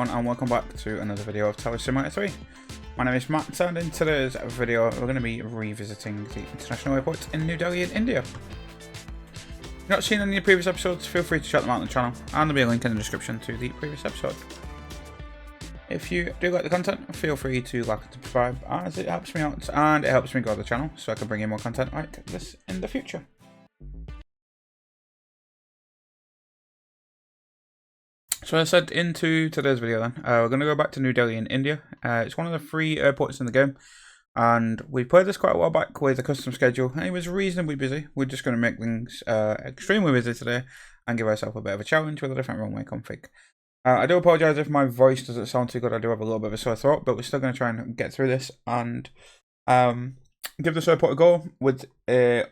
everyone, and welcome back to another video of Tower Simulator 3. My name is Matt, and in today's video we're going to be revisiting the international airport in New Delhi in India. If you've not seen any of the previous episodes, feel free to check them out on the channel, and there'll be a link in the description to the previous episode. If you do like the content, feel free to like and subscribe, as it helps me out and it helps me grow the channel so I can bring you more content like this in the future. So as I said, into today's video then, we're going to go back to New Delhi in India. It's one of the 3 airports in the game, and we played this quite a while back with a custom schedule, and it was reasonably busy. We're just going to make things extremely busy today, and give ourselves a bit of a challenge with a different runway config. I do apologise if my voice doesn't sound too good. I do have a little bit of a sore throat, but we're still going to try and get through this, and give this airport a go with a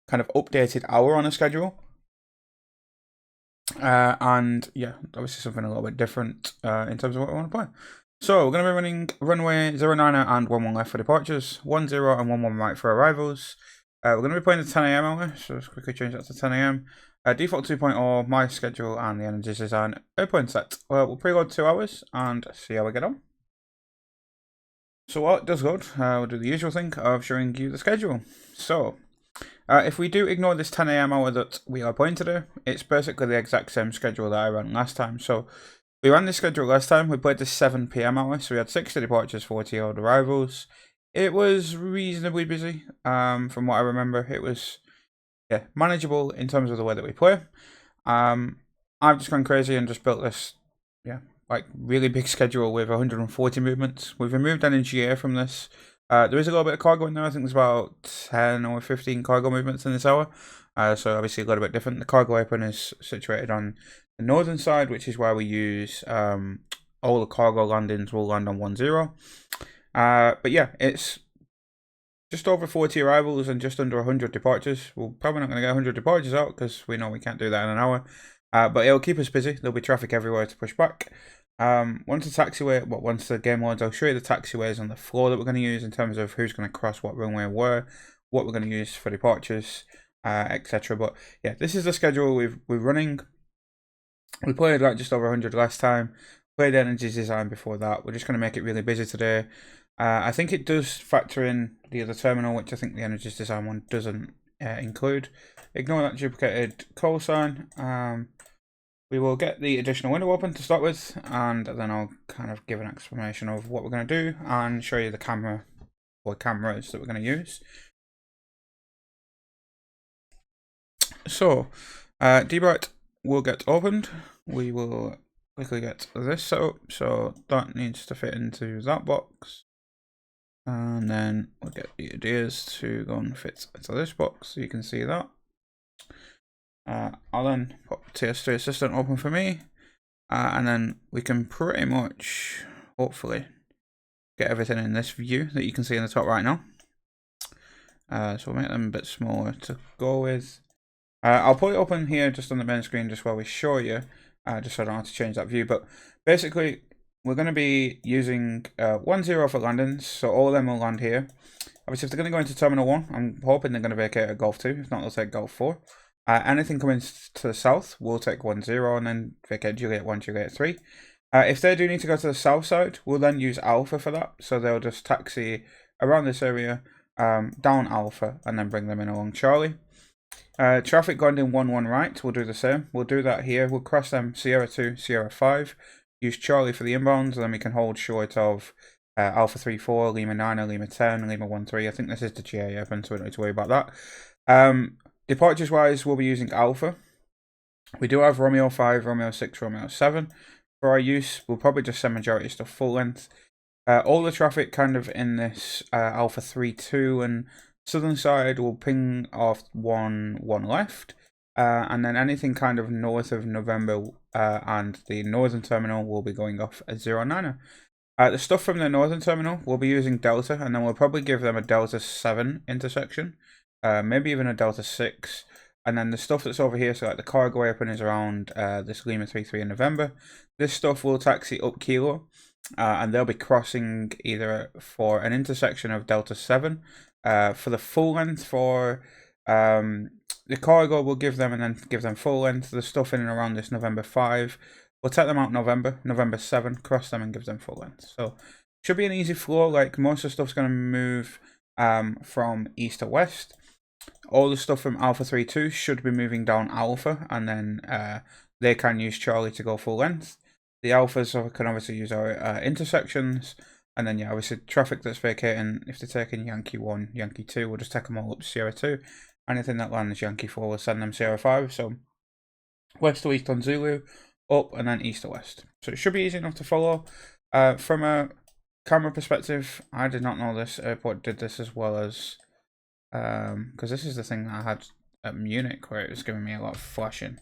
kind of updated hour on the schedule. And yeah, obviously something a little bit different in terms of what we want to play. So we're going to be running runway 09er and 11 left for departures, 10 and 11 right for arrivals. We're going to be playing the 10 AM hour, so let's quickly change that to 10 AM. Default 2.0, my schedule, and the energies design airplane set. We'll preload 2 hours and see how we get on. So while it does load, we'll do the usual thing of showing you the schedule. So if we do ignore this 10 AM hour that we are playing today, it's basically the exact same schedule that I ran last time. So we ran this schedule last time, we played the 7 PM hour, so we had 60 departures, 40 odd arrivals. It was reasonably busy, from what I remember. It was manageable in terms of the way that we play. I've just gone crazy and just built this like really big schedule with 140 movements. We've removed energy air from this. There is a little bit of cargo in there. I think there's about 10 or 15 cargo movements in this hour. So obviously a little bit different. The cargo apron is situated on the northern side, which is where we use all the cargo landings will land on 10. But yeah, it's just over 40 arrivals and just under 100 departures. We're probably not going to get 100 departures out because we know we can't do that in an hour. But it'll keep us busy. There'll be traffic everywhere to push back. Once the game loads, I'll show you the taxiways on the floor that we're going to use in terms of who's going to cross what runway where, what we're going to use for departures, etc. But yeah, this is the schedule we're running. We played like just over 100 last time. Played energy design before that. We're just going to make it really busy today. I think it does factor in the other terminal, which I think the energy design one doesn't include. Ignore that duplicated call sign. We will get the additional window open to start with, and then I'll kind of give an explanation of what we're going to do and show you the camera or cameras that we're going to use. So, debright will get opened. We will quickly get this set up, so that needs to fit into that box. And then we'll get the ideas to go and fit into this box, so you can see that. I'll then pop TS3 Assistant open for me, and then we can pretty much, hopefully, get everything in this view that you can see in the top right now. So we'll make them a bit smaller to go with. I'll put it open here just on the main screen just while we show you, just so I don't have to change that view. But basically, we're going to be using 10 for landings, so all of them will land here. Obviously, if they're going to go into Terminal 1, I'm hoping they're going to vacate at Golf 2. If not, they'll take Golf 4. Anything coming to the south, we'll take 10 and then vacate Juliet 1, Juliet 3. If they do need to go to the south side, we'll then use Alpha for that. So they'll just taxi around this area, down Alpha, and then bring them in along Charlie. Traffic going in 1-1 right, we'll do the same. We'll do that here. We'll cross them Sierra 2, Sierra 5. Use Charlie for the inbounds, and then we can hold short of Alpha 3-4, Lima 9, Lima 10, Lima 1-3. I think this is the GA open, so we don't need to worry about that. Departures wise, we'll be using Alpha. We do have Romeo 5, Romeo 6, Romeo 7. For our use, we'll probably just send majority stuff full length. All the traffic kind of in this Alpha 3-2 and southern side will ping off 1 left. And then anything kind of north of November and the northern terminal will be going off a 09er. The stuff from the northern terminal, we'll be using Delta, and then we'll probably give them a Delta 7 intersection. Maybe even a Delta 6, and then the stuff that's over here, so like the cargo apron is around this Lima 3-3 in November. This stuff will taxi up Kilo, and they'll be crossing either for an intersection of Delta 7, for the full length for the cargo we'll give them, and then give them full length. The stuff in and around this November 5 We'll take them out November 7, cross them and give them full length. So should be an easy flow. Like most of the stuff's going to move from east to west. All the stuff from Alpha 3.2 should be moving down Alpha, and then they can use Charlie to go full length. The Alphas can obviously use our intersections, and then yeah, obviously traffic that's vacating, if they're taking Yankee 1, Yankee 2, we'll just take them all up to Sierra 2. Anything that lands Yankee 4, we'll send them Sierra 5. So west to east on Zulu, up, and then east to west. So it should be easy enough to follow. From a camera perspective, I did not know this airport did this as well as, because this is the thing that I had at Munich where it was giving me a lot of flashing.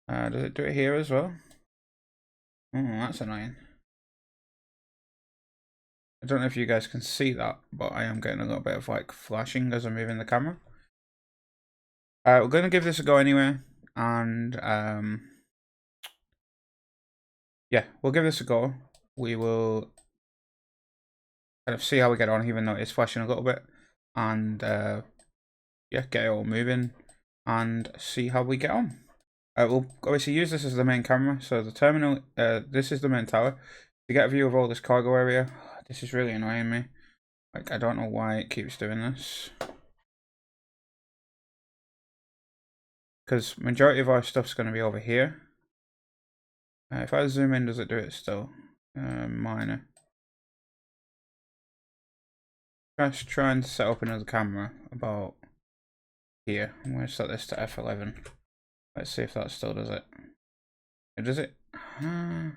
Does it do it here as well? Oh, that's annoying. I don't know if you guys can see that, but I am getting a little bit of like flashing as I'm moving the camera. We're going to give this a go anyway, and yeah, we'll give this a go. We will kind of see how we get on, even though it's flashing a little bit, and yeah, get it all moving and see how we get on. We'll obviously use this as the main camera. So the terminal, this is the main tower. To get a view of all this cargo area, this is really annoying me. Like, I don't know why it keeps doing this. Because majority of our stuff's going to be over here. If I zoom in, does it do it still? Minor. Just trying to set up another camera about here. I'm going to set this to F11. Let's see if that still does it. Does it? I'm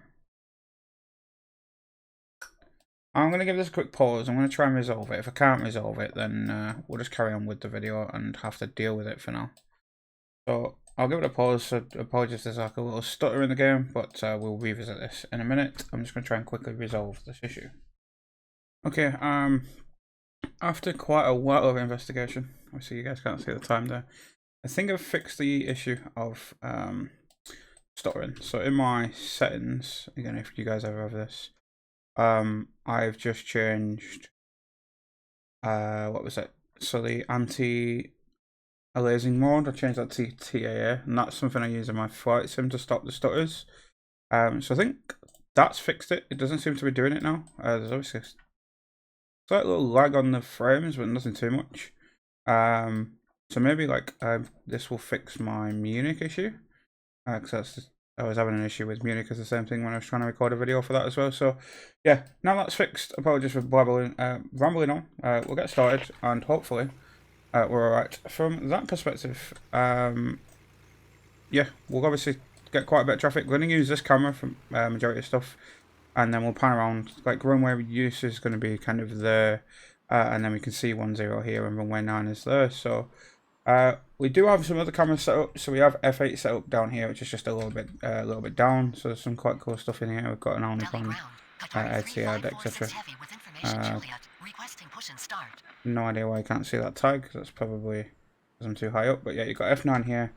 going to give this a quick pause. I'm going to try and resolve it. If I can't resolve it, then we'll just carry on with the video and have to deal with it for now. So I'll give it a pause. So apologies, there's like a little stutter in the game, but we'll revisit this in a minute. I'm just going to try and quickly resolve this issue. Okay, after quite a while of investigation, obviously you guys can't see the time there, I think I've fixed the issue of stuttering. So in my settings, again, if you guys ever have this, I've just changed what was it? So the anti-aliasing mode, I changed that to TAA, and that's something I use in my flight sim to stop the stutters. So I think that's fixed it. It doesn't seem to be doing it now. There's obviously a slight little lag on the frames, but nothing too much. So maybe like this will fix my Munich issue, because that's just, I was having an issue with Munich as the same thing when I was trying to record a video for that as well. So yeah, now that's fixed. Apologies for rambling on. We'll get started, and hopefully we're alright from that perspective. Yeah, we'll obviously get quite a bit of traffic. We're going to use this camera for majority of stuff, and then we'll pan around. Like runway use is going to be kind of there, and then we can see 10 here and runway 9 is there. So we do have some other cameras set up. So we have F8 set up down here, which is just a little bit down. So there's some quite cool stuff in here. We've got an Omnicron, Etihad, etc. No idea why I can't see that tag, because that's probably because I'm too high up. But yeah, you've got F9 here,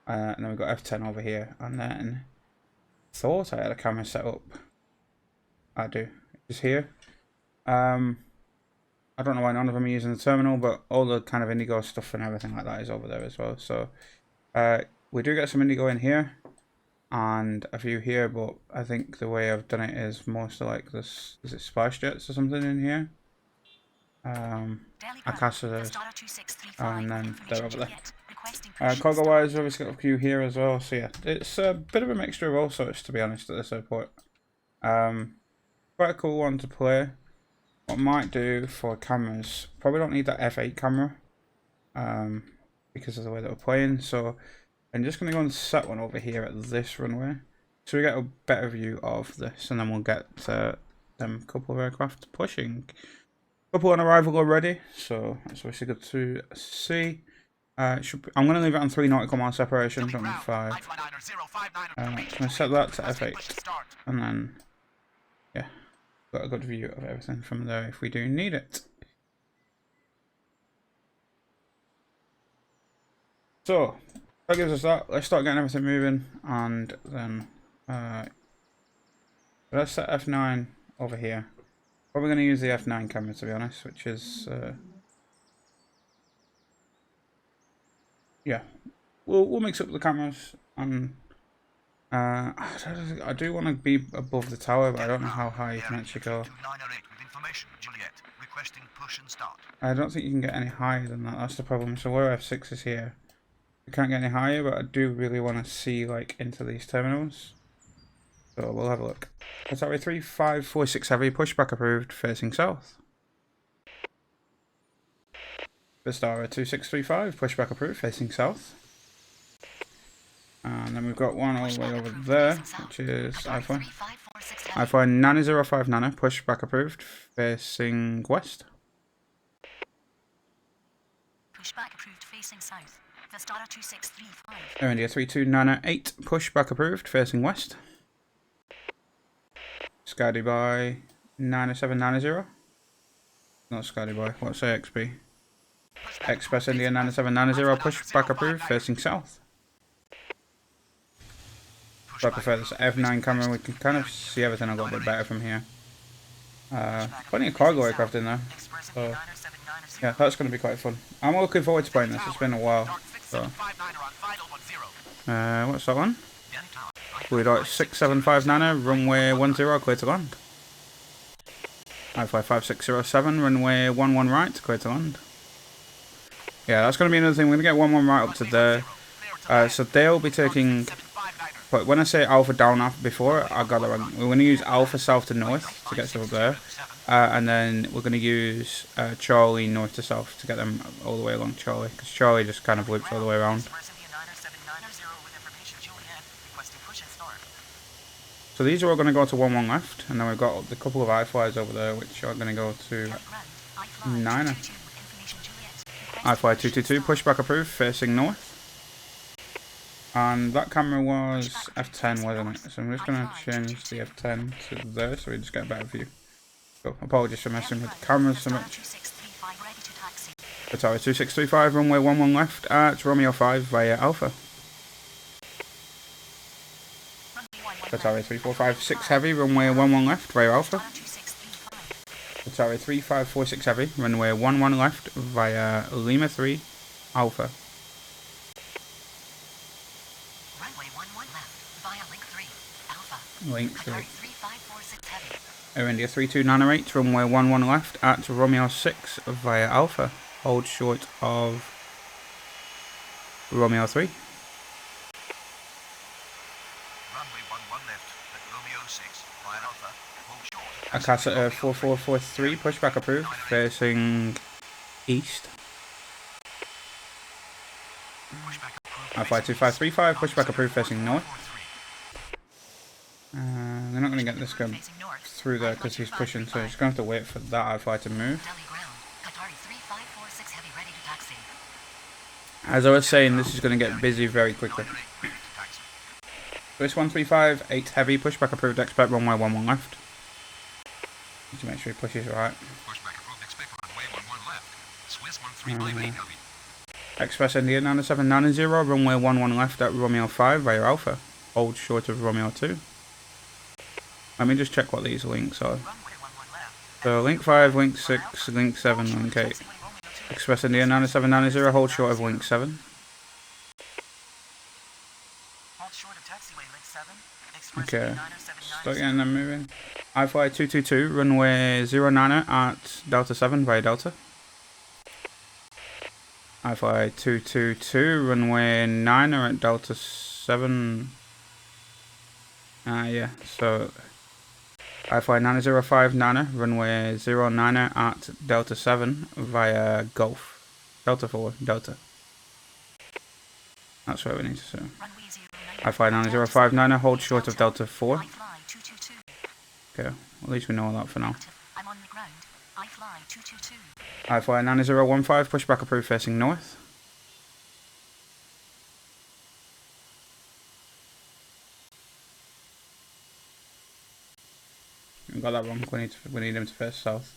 and then we've got F10 over here, and then thought I had a camera set up. I do. It's here. I don't know why none of them are using the terminal, but all the kind of Indigo stuff and everything like that is over there as well. So we do get some Indigo in here and a few here, but I think the way I've done it is mostly like this. Is it Spice Jets or something in here? Akasa's, and then they're over there. Cargo wise, we've obviously got a few here as well. So yeah, it's a bit of a mixture of all sorts, to be honest, at this airport. Quite a cool one to play. What I might do for cameras, probably don't need that F8 camera because of the way that we're playing. So I'm just going to go and set one over here at this runway, so we get a better view of this, and then we'll get them couple of aircraft pushing. Couple on arrival already, so that's obviously good to see. I'm going to leave it on 3 nautical mile separation, don't need 5. I'm going to set that to F8, and then yeah, got a good view of everything from there if we do need it. So that gives us that. Let's start getting everything moving, and then let's set F9 over here. Probably going to use the F9 camera, to be honest, which is yeah, we'll mix up the cameras, and I do want to be above the tower, but I don't know how high you can actually go. I don't think you can get any higher than that. That's the problem. So where F6 is here, you can't get any higher, but I do really want to see like into these terminals. So we'll have a look. That's our 3546 heavy, pushback approved, facing south. Vistara 2635, pushback approved, facing south. And then we've got one all the way over there, which is I4. I4 905 nano, pushback approved, facing west. Pushback approved, facing south. Vistara 2635. India 3298, pushback approved, facing west. Sky Dubai 9790. Not Sky Dubai, what's AXB? Express India 9790, pushback approved, facing south. So I prefer this F9 camera, we can kind of see everything a little bit better from here. Plenty of cargo aircraft in there, so yeah, that's going to be quite fun. I'm looking forward to playing this, it's been a while. So. What's that one? We got 675 nano, runway 10, clear to land. I-55 runway 11 right, clear to land. Yeah, that's going to be another thing, we're going to get 11 right up to there. So they'll be taking... But when I say alpha down after before, I got it wrong. We're going to use alpha south to north to get stuff up there. And then we're going to use Charlie north to south to get them all the way along Charlie. Because Charlie just kind of loops all the way around. So these are all going to go to 11 left. And then we've got the couple of I-flies over there which are going to go to 9er. I-fly 222, pushback approved, facing north. And that camera was F10, wasn't it? So I'm just going to change the F10 to there so we just get a better view. So apologies for messing with the cameras so much. Tower 2635, runway 11 left at Romeo 5 via Alpha. Tower 3456 heavy, runway 11 left via Alpha. Tower 3546 heavy, runway 11 left via Lima 3 Alpha. Link 3. Air India 3298, runway 11 left at Romeo 6 via Alpha. Hold short of Romeo 3. Runway 11 left at Romeo 6 via Alpha. Hold short. Akasa 4443, pushback approved, facing east. I-fly 2535, pushback approved, facing north. They're not going to get this guy through there because he's pushing, so he's going to have to wait for that I-fly to move. As I was saying, this is going to get busy very quickly. This 135, 8 heavy, pushback approved, expect runway 11 left. Need to make sure he pushes right. Express India 9790, runway 11 left at Romeo 5 via Alpha. Hold short of Romeo 2. Let me just check what these links are. So link 5, link 6, link 7, link 8. Express India 9790, hold short of link 7. Okay, start getting them moving. I-fly 222, runway 09 at Delta 7 via Delta. I-fly 222, runway 9 at Delta 7. Yeah, so I-fly 905 Nana, runway 09 at Delta 7 via Gulf. Delta 4, Delta. That's what we need to say. I-fly 905 Nana, hold short of Delta 4. Okay, at least we know all that for now. I-fly 9015, pushback approved, facing north. We got that wrong. We need him to face south.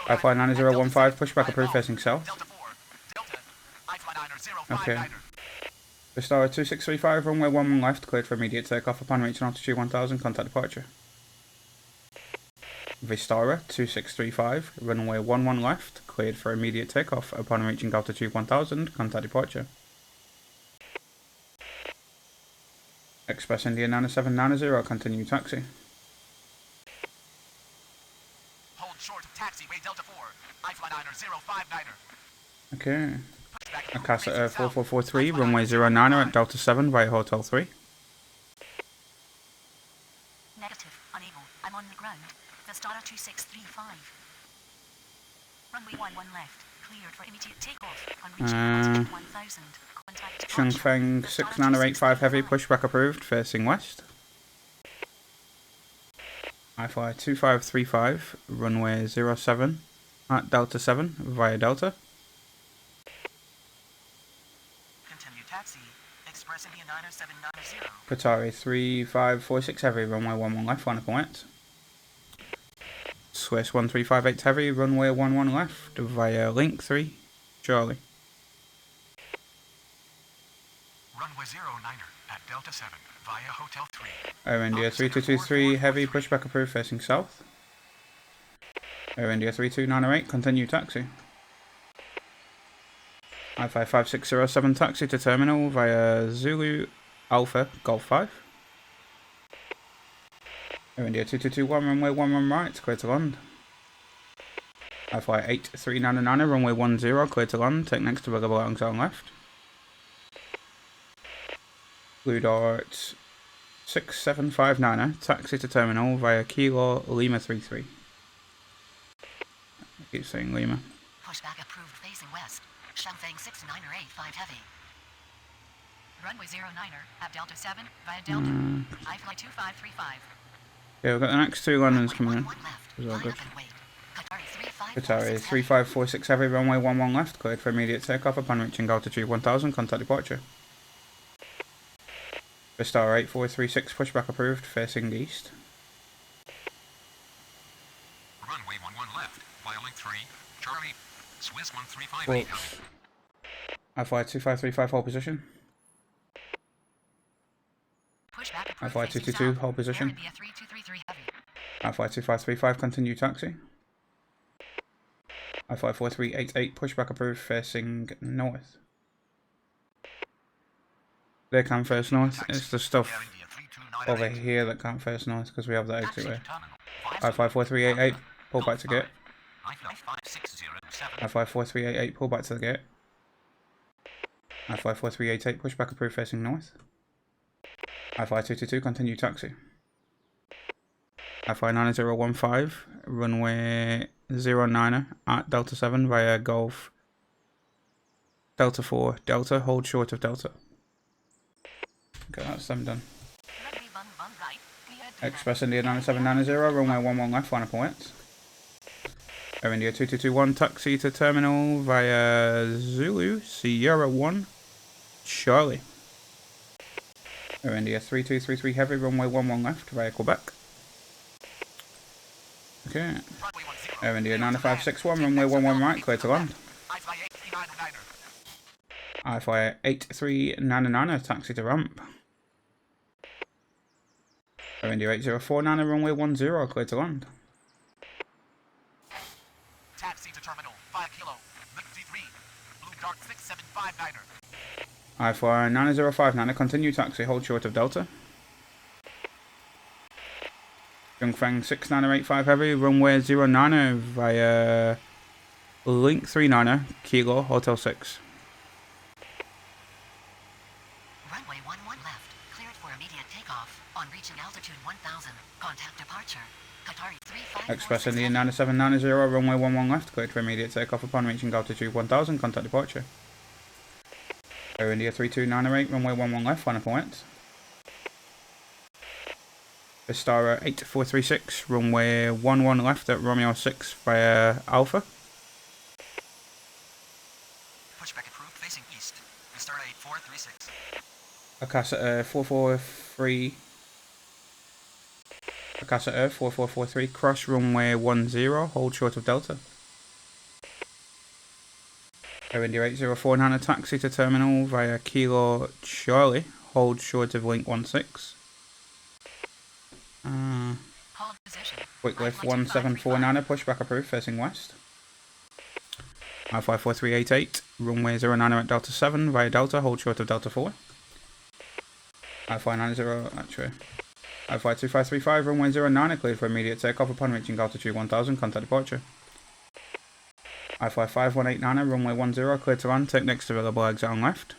I-fly 9015, pushback approved, facing south. Okay. Vistara 2635, runway 11 left, cleared for immediate takeoff upon reaching altitude 1000, contact departure. Vistara 2635, runway 11 left, cleared for immediate takeoff upon reaching altitude 1000, contact departure. Express India 9790, continue taxi. Hold short, taxiway Delta 4, I-Flyliner 059er. Okay. Pushback approved, Akasa facing Air south. 4443, I-Flyliner runway 09 at 015. Delta 7 via Hotel 3. Negative, unable. I'm on the ground. The starter 2635. Runway 11 left. Cleared for immediate takeoff. On reaching altitude 1000. Contact departure. Changfeng The starter 6985 heavy, 2635. pushback approved, facing west. I-Fly 2535, runway 07 at Delta 7 via Delta. Continue taxi. Express India 9790. Qatari 3546 heavy, runway 11 left, final point. Swiss 1358 heavy, runway 11 left via Link 3, Charlie. Runway 09er at Delta 7 via Hotel 3. Air India 3223 heavy, pushback approved, facing south. Air India 32908, continue taxi. I-Fly 5607 taxi to terminal via Zulu Alpha Golf 5. Air India 2221, runway 11 right, clear to land. I-Fly 8399, runway 10, clear to land, take next to Billable on left. Blue Dart 6759, taxi to terminal via Kilo Lima 33. I keep saying Lima. Pushback approved facing west. Changfeng 6985 heavy. Runway 09er at Delta 7 via Delta. I-Fly 2535. Yeah, we've got the next two Londons coming in. 11 left. It's all Line good. up and wait. Qatari Qatari 3546 heavy. 3546 heavy, runway 11 left, cleared for immediate takeoff upon reaching altitude 1000, contact departure. Star 8436, pushback approved, facing east. Runway 11 left via Link 3. Charlie. Swiss 1358. Whoops. I-Fly 2535, hold position. Pushback approved I-Fly facing 222, south. hold Air position. India 3233 heavy. I-Fly 2535, continue taxi. I-Fly 4388, pushback approved, facing north. They can't face north. It's the Air stuff India 3298. over here that can't face north because we have the exit Taxi way. to terminal via I-Fly 4388, pull back to gate. I-Fly 5607. I-Fly 4388, pull back to the gate. I-Fly 4388, pushback approved, facing north. I-Fly 222, continue taxi. I-Fly 9015, runway 09 at Delta 7 via Golf Delta 4 Delta, hold short of Delta. Okay, that's them done. Runway 11 right. Cleared to Express India 9790, runway 11 left, final point. Air India 2221, taxi to terminal via Zulu Sierra 1 Charlie. Air India 3233 heavy, runway 11 left via Quebec. Okay. Runway 10. Air India 9561, runway 11 right, clear to land. I-Fly 8399er. I-Fly 8399, taxi to ramp. Air India 8049, runway 10, clear to land. Taxi to terminal 5 kilo. Liberty 3. Blue Dart 6759er. I-Fly 9059, continue taxi, hold short of Delta. Changfeng 6985 heavy, runway 09 via Link 39, Kilo, Hotel 6. runway 11 left. Cleared for immediate takeoff. On reaching altitude 1000. Contact departure. Qatari 3546 Express India heavy. 9790, runway 11 left, cleared for immediate takeoff upon reaching altitude 1000, contact departure. Air India 3298, runway 11 left, final point. Vistara 8436, runway 11 left at Romeo 6 via Alpha. Pushback approved facing east. Star 8436. Akasa Air 443. Akasa Air 4443, cross runway 10, hold short of Delta. Air India 8049, taxi to terminal via Kilo Charlie, hold short of Link 16. Hold position. Quick lift 1749, pushback approved, facing west. I-Fly 4388, runway 09 at Delta 7 via Delta, hold short of Delta 4. I-590, actually. I-52535, runway 09, cleared for immediate takeoff upon reaching altitude 1000, contact departure. I-55189, runway 10, cleared to land, take next available exit on left.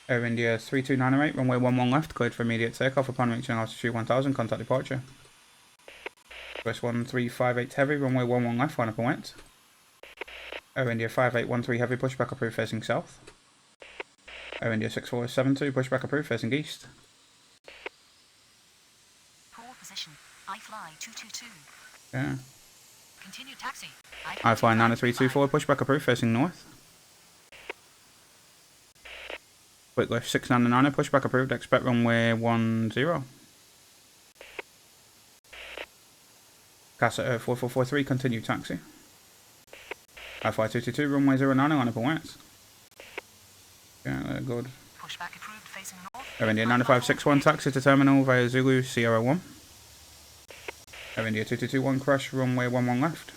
Air India 3298, runway 11 left, cleared for immediate takeoff upon reaching altitude 1000, contact departure. Swiss 1358 heavy, runway 11 left, line up and wait. Air India 5813 heavy, pushback approved facing south. Air India 6472, pushback approved facing east. Poor position. I fly 222. Yeah. Continue taxi. I fly 9324, pushback approved facing north. Quick lift 699, pushback approved, expect runway 10. Casa 4443, continue taxi. I fly 222, runway 09, line up and wait. Yeah, good. Pushback approved facing north. Air India 9561, taxi to terminal via Zulu Sierra 1. Air India 2221, crash runway 11 left.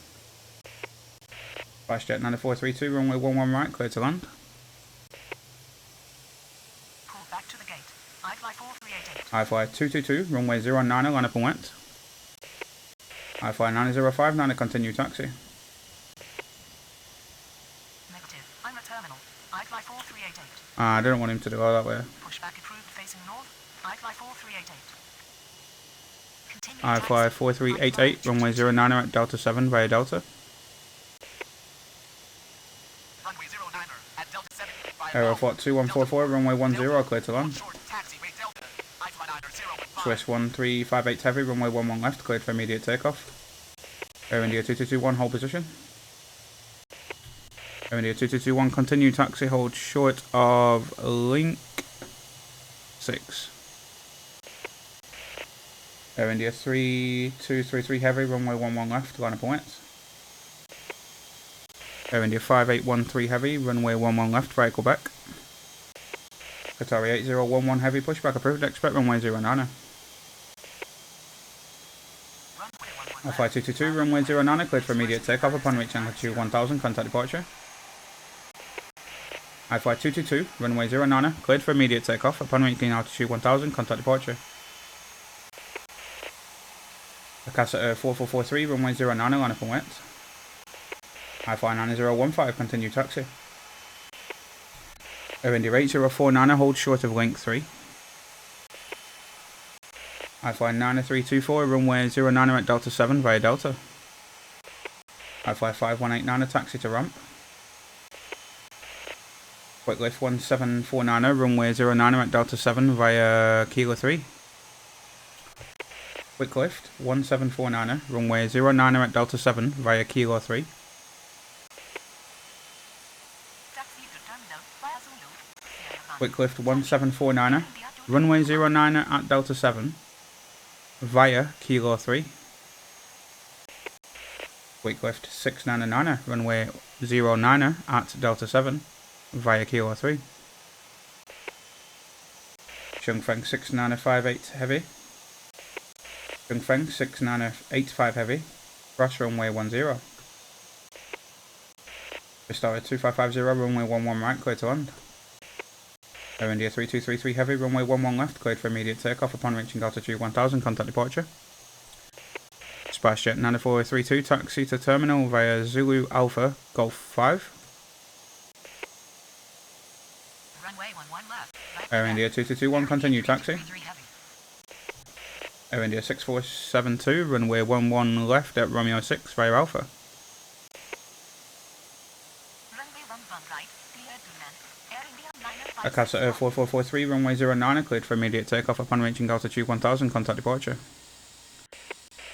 Fastjet 9432, runway 11 right, clear to land. Pull back to the gate. I fly 4388. I fly 222, runway 09, line up and wait. I fly 9059, continue taxi. Negative. I'm a terminal. I fly 4388. I didn't want him to go that way. Pushback approved facing north. I fly 4388. Continue I fly taxi. 4388, runway 09 at Delta 7 via Delta. Runway 09 at Delta 7. Via Aeroflot 2144, runway 10, clear to land. Short taxiway Delta. I-Fly 9015. Swiss 1358 heavy, runway 11 left, cleared for immediate takeoff. Air India 2221, hold position. Air India 2221, continue taxi, hold short of link 6. Air India 3233 heavy, runway 11 left, line up and wait. Air India 5813 heavy, runway 11 left, via Quebec. Qatari 8011 heavy, pushback approved, expect runway 09. I fly 222, runway 09, cleared for immediate takeoff upon reaching altitude 1000, contact departure. I fly 222, runway 09, cleared for immediate takeoff upon reaching altitude 1000, contact departure. Casa 4443, runway 09, line up and wait. I fly 9015, continue taxi. Air India 8049, hold short of link 3. I fly 9324, runway 09 at Delta 7 via Delta. I fly 5189, taxi to ramp. Quick lift 1749, runway 09 at Delta 7 via Kilo 3. Quick lift 1749, runway 09 at Delta 7 via Kilo 3. Taxi to terminal via Zulu. Quick lift 1749, runway 09 at Delta 7 via Kilo 3. Quick lift 699, runway 09 at Delta 7 via Kilo 3. Chongfeng 6958 heavy. Chongfeng 6985 heavy. Cross runway 10. Restarted 2550, runway 11 right, clear to land. Air India 3233 heavy, runway 11 left, cleared for immediate takeoff upon reaching altitude 1000, contact departure. SpiceJet 9432, taxi to terminal via Zulu Alpha Golf 5. Runway 11 left. Right Air India 2221, continue taxi. 333 heavy. Air India 6472, runway 11 left at Romeo 6 via Alpha. Runway 11 right. Clear to land. Air India 905. Akasa Air 4443, runway 09, cleared for immediate takeoff upon reaching altitude 1000, contact departure.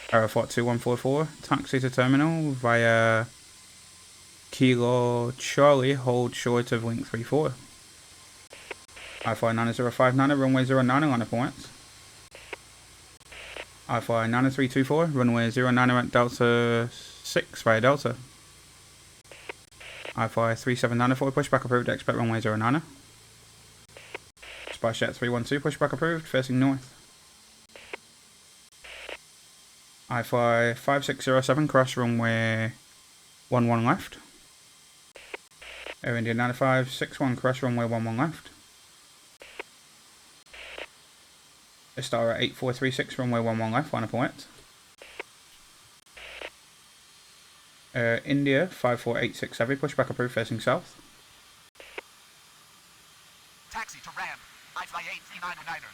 Aeroflot 2144, taxi to terminal via Kilo Charlie, hold short of link 34. I fly 9059, runway 09, line up and wait. I fly 9324, runway 09 at Delta 6 via Delta. I fly 3794, pushback approved, expect runway 09. SpiceJet 312, pushback approved, facing north. I fly 5607, cross runway 11 left. Air India 9561, cross runway 11 left. Vistara 8436, runway 11 left, 1 point. India 5486 heavy, pushback approved, facing south. Taxi to ramp. I fly 83909er.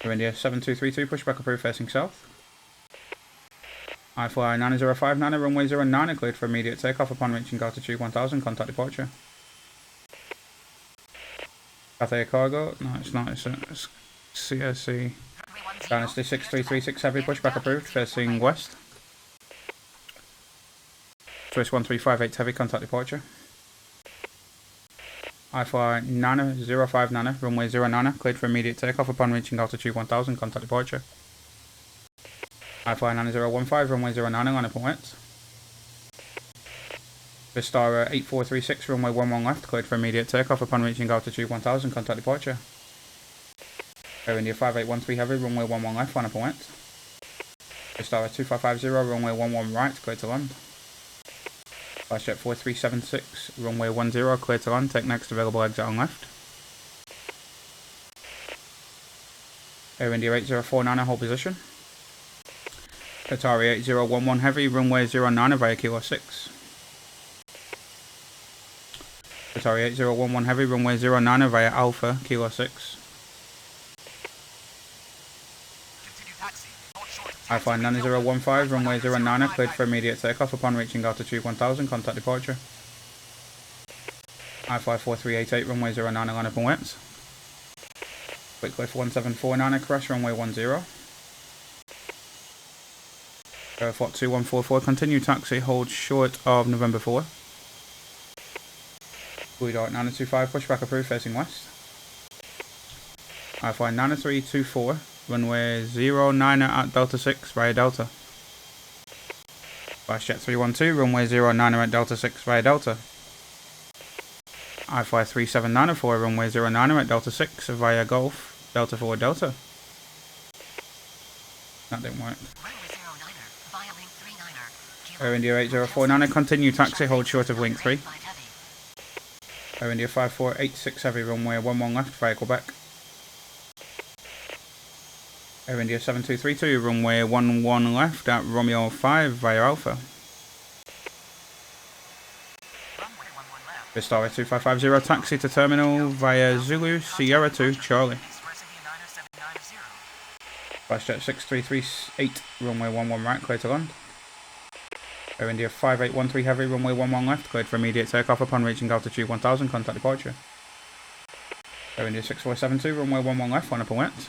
For India 7232, pushback approved, facing south. I fly 9059, runway 09, cleared for immediate takeoff upon reaching altitude 1000, contact departure. Cathay Cargo, no it's not, it's CSC. Dynasty 6336 heavy, pushback approved, facing west. Swiss 1358 heavy, contact departure. I fly 9059, runway 09, cleared for immediate takeoff upon reaching altitude 1000, contact departure. I fly 9015, runway 09, line up and wet. Vistara 8436, runway 11 left, cleared for immediate takeoff upon reaching altitude 1000, contact departure. Air India 5813 heavy, runway 11 left, line up and wet. Vistara 2550, runway 11 right, cleared to land. Flashjet 4376, runway 10, cleared to land, take next available exit on left. Air India 8049, hold position. Qatari 8011 heavy, runway 09 via kilo 6. Qatari 8011 heavy, runway 09 via Alpha, kilo 6. I fly 9015, runway 09, cleared for immediate takeoff upon reaching altitude 1000, contact departure. I fly 4388, runway 09, line up and wet. Quick cliff 1749, crash runway 10. Aeroflot 2144, continue taxi, hold short of November 4. Blue Dart 925, pushback approved, facing west. I fly 9324, runway 09 at Delta 6 via Delta. Flashjet 312, runway 09 at Delta 6 via Delta. I fly 3794, runway 09 at Delta 6 via Golf, Delta 4 Delta. That didn't work. Air India 8049, continue taxi, hold short of link 3. Air India 5486 heavy, runway 11 left via Quebec. Air India 7232, runway 11 left at Romeo 5 via Alpha. Vistara 2550, taxi to terminal via Zulu Sierra 2 Charlie. Flashjet 6338, runway 11 right, clear to land. Air India 5813 heavy, runway 11 left, cleared for immediate takeoff upon reaching altitude 1000, contact departure. Air India 6472, runway 11 left, line up and wet.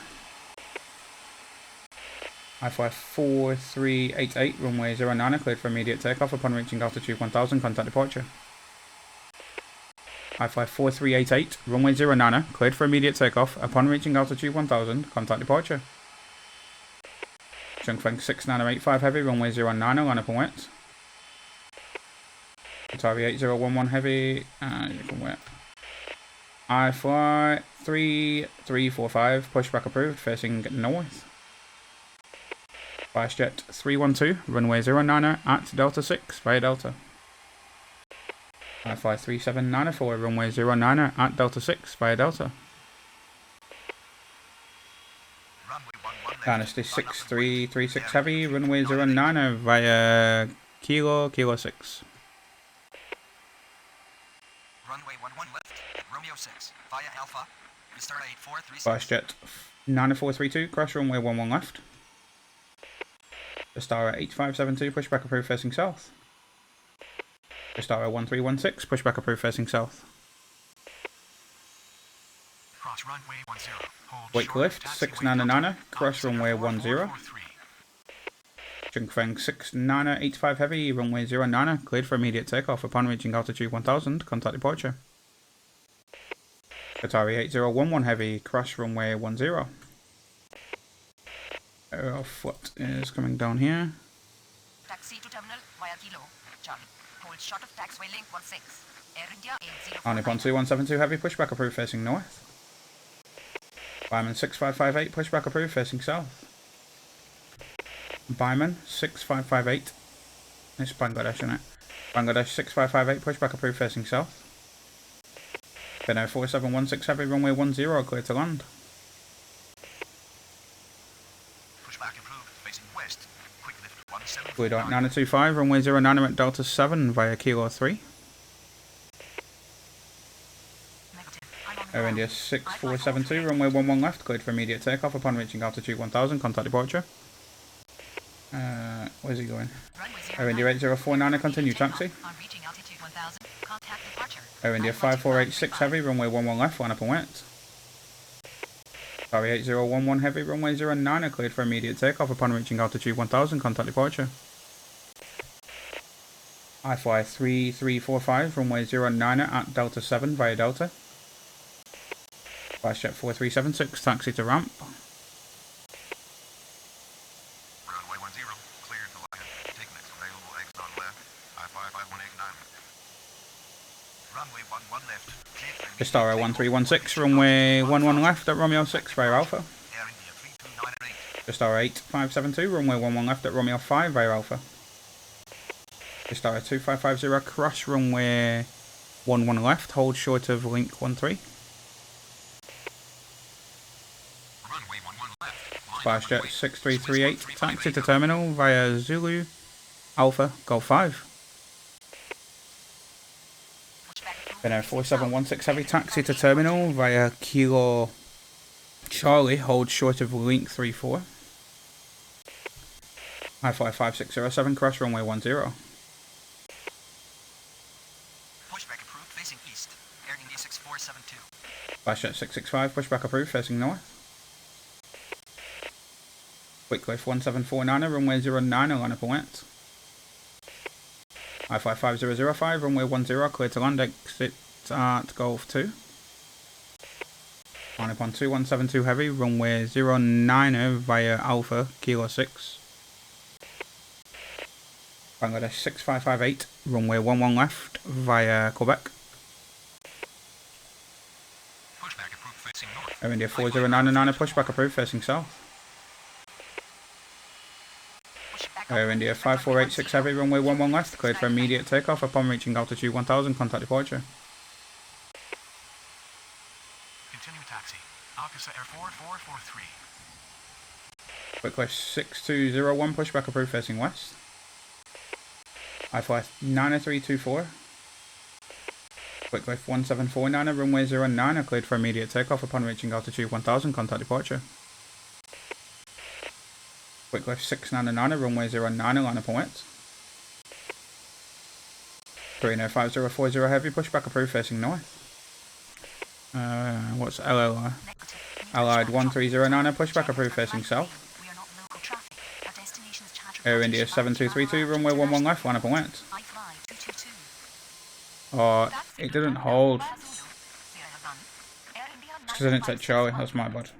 I fly 4388, runway 09, cleared for immediate takeoff upon reaching altitude 1000, contact departure. I fly 4388, runway 09, cleared for immediate takeoff upon reaching altitude 1000, contact departure. Chongfeng 6985 heavy, runway 09, line up and wet. Qatari 8011 heavy, you can wet. I fly 3345, pushback approved, facing north. Flashjet 312, runway 09 at Delta 6 via Delta. I fly 3794, runway 09 at Delta 6 via Delta. Dynasty 6336 heavy, runway 09 via Kilo 6. Runway 11 left, Romeo 6, via Alpha, Vistara 8436. Flashjet 9432, crash runway 11 left. Vistara 8572, pushback approved, facing south. Vistara 1316, pushback approved, facing south. Cross runway 10. Hold Wake short lift of taxiway 699, Delta, crash runway 10. 4443. Chongfeng 6985 heavy, runway 09, cleared for immediate takeoff upon reaching altitude 1000, contact departure. Qatari 8011 heavy, crash runway 10. Aeroflot is coming down here. Taxi to terminal via Kilo, Charlie. Hold short of taxiway link 16. Air India 8049. Only 2172 heavy, pushback approved, facing north. Byman 6558, pushback approved, facing south. Byman 6558. It's Bangladesh, isn't it? Bangladesh 6558, pushback approved, facing south. Pinot 4716 heavy, runway 10, clear to land. 3.925, runway 09 at Delta 7 via Kilo 3. Air India 6472, runway 11 left, cleared for immediate takeoff upon reaching altitude 1000, contact departure. Where's he going? Air India 8049, continue taxi. Air India 5486 heavy, runway 11 left, line up and wet. Sorry, 8011 heavy, runway 09, cleared for immediate takeoff upon reaching altitude 1000, contact departure. I fly 3345, runway 09 at Delta 7 via Delta. Flash jet 4376, taxi to ramp. Runway 10, cleared to land. Take next available exit on left. I-55189. Runway 11 left. Vistara 1316, runway 11 left at Romeo 6 via Alpha. Air India 3298. Vistara 8572, runway 11 left at Romeo 5 via Alpha. Vistara 2550, cross runway 11 left, hold short of link 13. Runway 11 left. SpiceJet 6338, taxi to terminal via Zulu Alpha Golf 5. Then 4716 heavy, taxi to terminal via Kilo Charlie, hold short of link 34. I-Fly 5607, cross runway 10. Pushback approved facing east. Air India 6472. SpiceJet 665, pushback approved, facing north. Quicklift 1749, runway 09, line up and wet. I-Fly 5005, runway 10, clear to land, exit at Golf 2. Line up on 2172 heavy, runway 09 via Alpha, Kilo 6. Bangladesh 6558, runway 11 left via Quebec. Pushback approved facing north. Air India 4099, pushback approved, facing south. Air India 5486 heavy, runway 11 left, cleared for immediate takeoff upon reaching altitude 1000, contact departure. Continue taxi. Alcasa Air 4443. Quicklift 6201, pushback approved, facing west. I-Fly 9324. Quicklift 1749, runway 09, cleared for immediate takeoff upon reaching altitude 1000, contact departure. Quicklift 699, runway 09, line up and wet. 305040 heavy, pushback approved, facing north. What's LLR? Allied 1309, pushback approved, facing south. Air India 7232, runway 11 left, line up and wet. Oh, it didn't hold. Because I didn't take Charlie, that's my bad.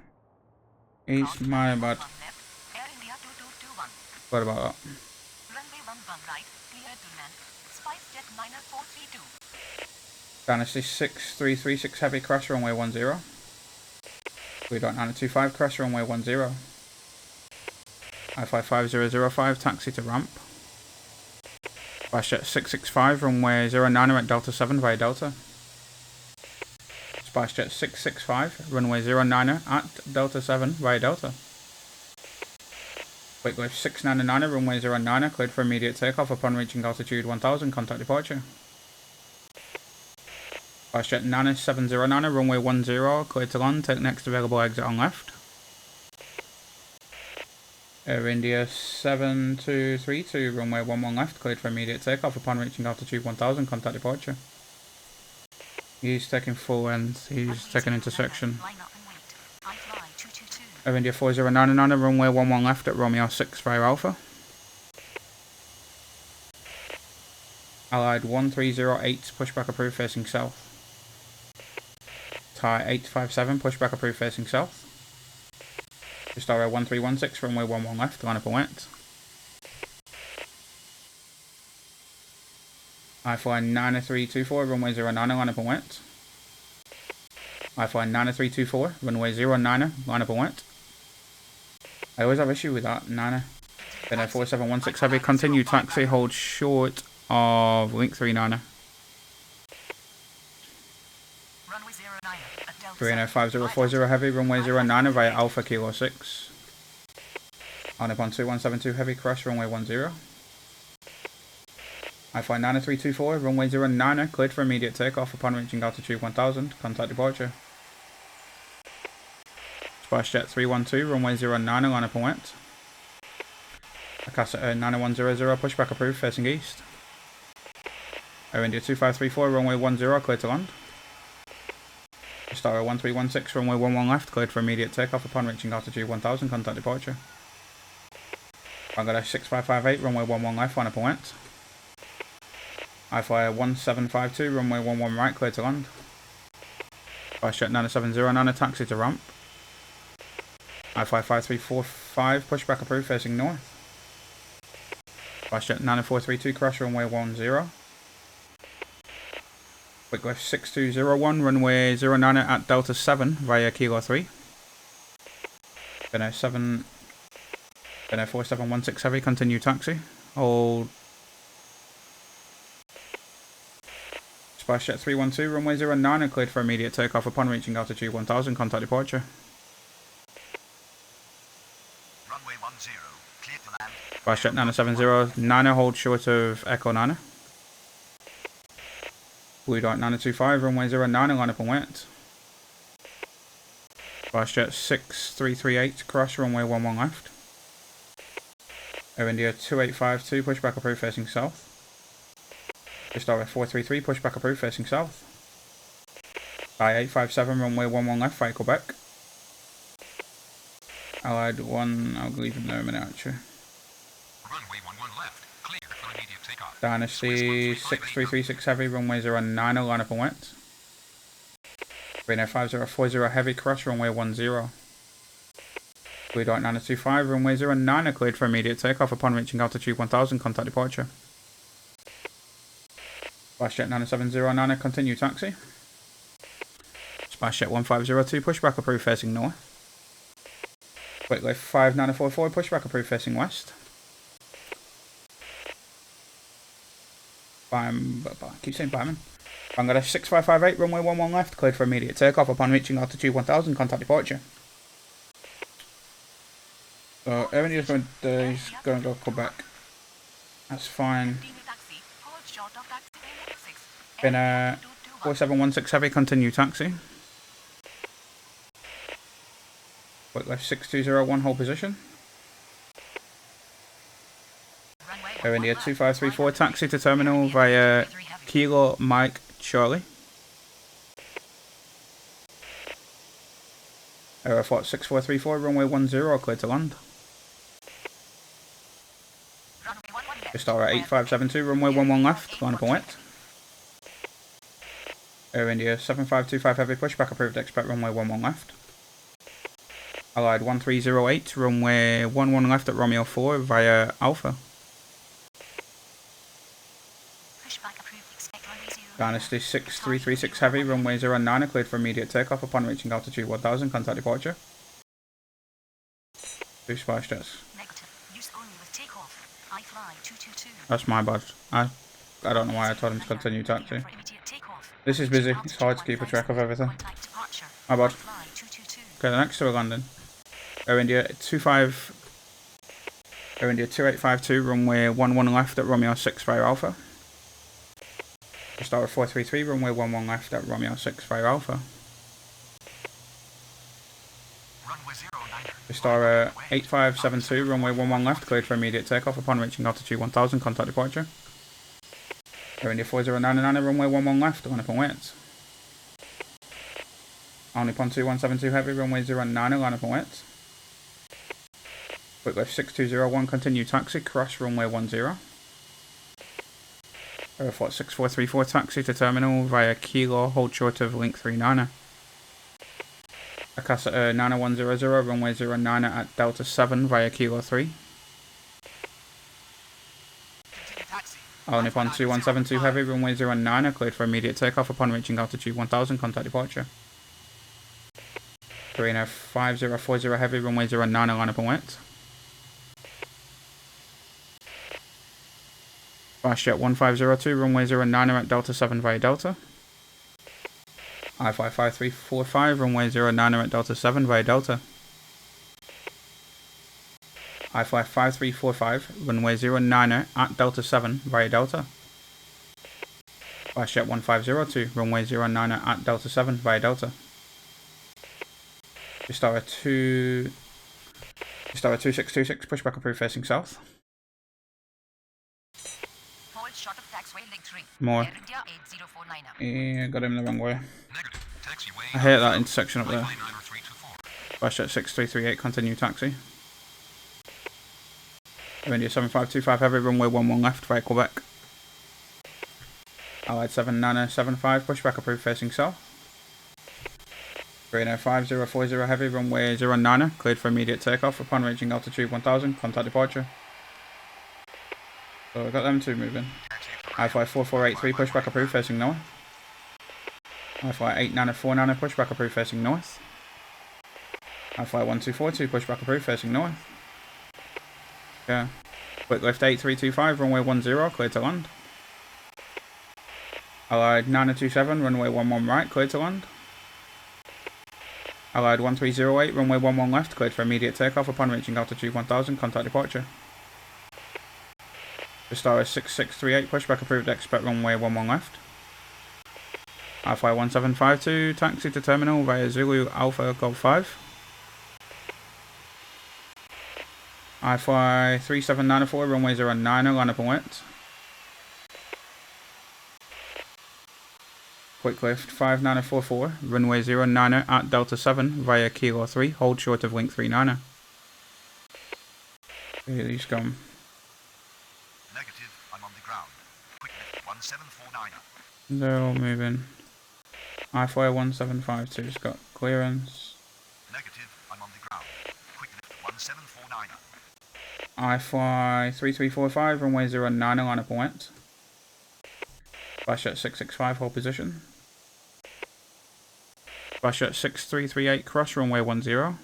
It's my bad. What about that? Dynasty 6336 heavy, crash runway 10. 3.925, crash runway 10. I-Fly 5005, taxi to ramp. SpiceJet 665, runway 09 at Delta 7 via Delta. SpiceJet 665, runway 09 at Delta 7 via Delta. Quicklift 699, runway 09, cleared for immediate takeoff upon reaching altitude 1000, contact departure. SpiceJet 9709, runway 10, cleared to land, take next available exit on left. Air India 7232, runway 11 left, cleared for immediate takeoff upon reaching altitude 1000, contact departure. He's taking full end, he's taking intersection. Air India 4099, runway 11 left at Romeo 6 via Alpha. Allied 1308, pushback approved, facing south. Thai 857, pushback approved, facing south. Vistara 1316, runway 11 left, line up and wet. I-Fly 9324, runway 09, line up and wet. I-Fly 9324, runway 09, line up and wet. I always have issue with that, Nana. Then 4716 heavy, continue taxi, hold short of link 39. 305040 heavy, runway 09 via Alpha Kilo 6. On up on 2172 heavy, crash runway 10. I-Fly 9324, runway 09, cleared for immediate takeoff upon reaching altitude 1000, contact departure. SpiceJet 312, runway 09, line up and wet. Akasa 9100, pushback approved, facing east. Air India 2534, runway 10, cleared to land. Star 1316, runway 11 left, cleared for immediate takeoff upon reaching altitude 1000, contact departure. Bangladesh 6558, runway 11 left, line up and wet. I-Fly 1752, runway 11 right, cleared to land. SpiceJet 9709, taxi to ramp. I-Fly 5345, pushback approved, facing north. SpiceJet 9432, crash runway 10. Quick lift 6201, runway 09 at Delta 7 via Kilo 3. Then 4716 heavy, continue taxi. Hold. SpiceJet 312, runway 09 cleared for immediate takeoff upon reaching altitude 1000, contact departure. Runway 10, cleared to land. SpiceJet 9709, hold short of Echo 9. Blue Dot 925, runway 09, line up and wet. SpiceJet 6338, cross runway 11 left. Air India 2852, pushback approved, facing south. Star 433, pushback approved, facing south. I-857, runway 11 left, via Quebec. Allied 1, I'll leave him there a minute actually. Runway 11 left, clear for immediate takeoff. Dynasty 6336 heavy, runway 09, line up and wet. Reno 5040 heavy, cross runway 10. Blue Dot 925, runway 09 cleared for immediate takeoff upon reaching altitude 1000, contact departure. SpiceJet 9709, continue taxi. SpiceJet 1502, pushback approved, facing north. Quick lift 5944, pushback approved, facing west. I keep saying Byman. Bangladesh 6558, runway 11 left, cleared for immediate takeoff upon reaching altitude 1000, contact departure. So Air India's going to go Quebec. That's fine. Been 4716 heavy, continue taxi. Quick left 6201, hold position. Air India 2534, taxi to terminal via Kilo Mike Charlie. Aeroflot 6434, runway 10, cleared to land. Star 8572, runway 11 left, line up and wet. Air India 7525 heavy, pushback approved, expect runway 11 left. Allied 1308, runway 11 left at Romeo 4 via Alpha. Dynasty 6336 heavy, runway 09 cleared for immediate takeoff upon reaching altitude 1000, contact departure. 2 spice jets. That's my bad. I don't know why I told him to continue taxi. This is busy, it's hard to keep a track of everything. My bad. Okay, the next two are London. Air India 2852, runway 11 left at Romeo 6 via Alpha. Star 433, runway 11 left at Romeo 6 via Alpha. Star 8572, runway 11 left, cleared for immediate takeoff upon reaching altitude 1000, contact departure. Air India 4099, runway 11 left, line up and wet. Only Pon 2172 heavy, runway 09, line up and wet. Quick lift 6201, continue taxi, cross runway 10. Aeroflot 6434, taxi to terminal via Kilo, hold short of link 39. Akasa 9100, runway 09 at Delta 7 via Kilo 3. Only Pon 2172 heavy, runway 09 cleared for immediate takeoff upon reaching altitude 1000, contact departure. Reno 5040 heavy, runway 09 line up and wet. SpiceJet 1502, runway 09 at Delta 7 via Delta. I-Fly 5345, runway 09 at Delta 7 via Delta. I-Fly 5345, runway 09 at Delta 7 via Delta. Flash jet 1502, runway 09 at Delta 7 via Delta. Star 2626, pushback approved facing south. Hold short of taxiway link 3. More. Air India 8049 now. Yeah, got him the wrong way. Negative. Taxiway. I hate that intersection up there. Wi-Fi 90324. Flash jet 6338, continue taxi. Air India 7525 heavy, runway 11 left via Quebec. Allied 7975, pushback approved facing south. Reno 5040 heavy, runway 09, cleared for immediate takeoff upon reaching altitude 1000, contact departure. So we got them two moving. I-Fly 4483, pushback approved facing north. I-Fly 8949, pushback approved facing north. I-Fly 1242, pushback approved facing north. Okay. Quick lift 8325, runway 10, cleared to land. Allied 9027, runway 11 right, cleared to land. Allied 1308, runway 11 left, cleared for immediate takeoff upon reaching altitude 1000, contact departure. Star 6638, pushback approved, expect runway 11 left. I-Fly 1752, taxi to terminal via Zulu Alpha Golf 5. I-Fly 3794, runway 09, line up and wait. Quick lift 5944, runway 09 at Delta 7 via Kilo 3, hold short of link 39. Okay, these come. Negative. I'm on the ground. Quick lift 1749. They're all moving. I-Fly 1752's got clearance. Negative. I'm on the ground. Quick lift 1749. I-Fly 3345, runway 09, line up and wait. Flash at 665, hold position. Flash at 6338, cross runway 10. Runway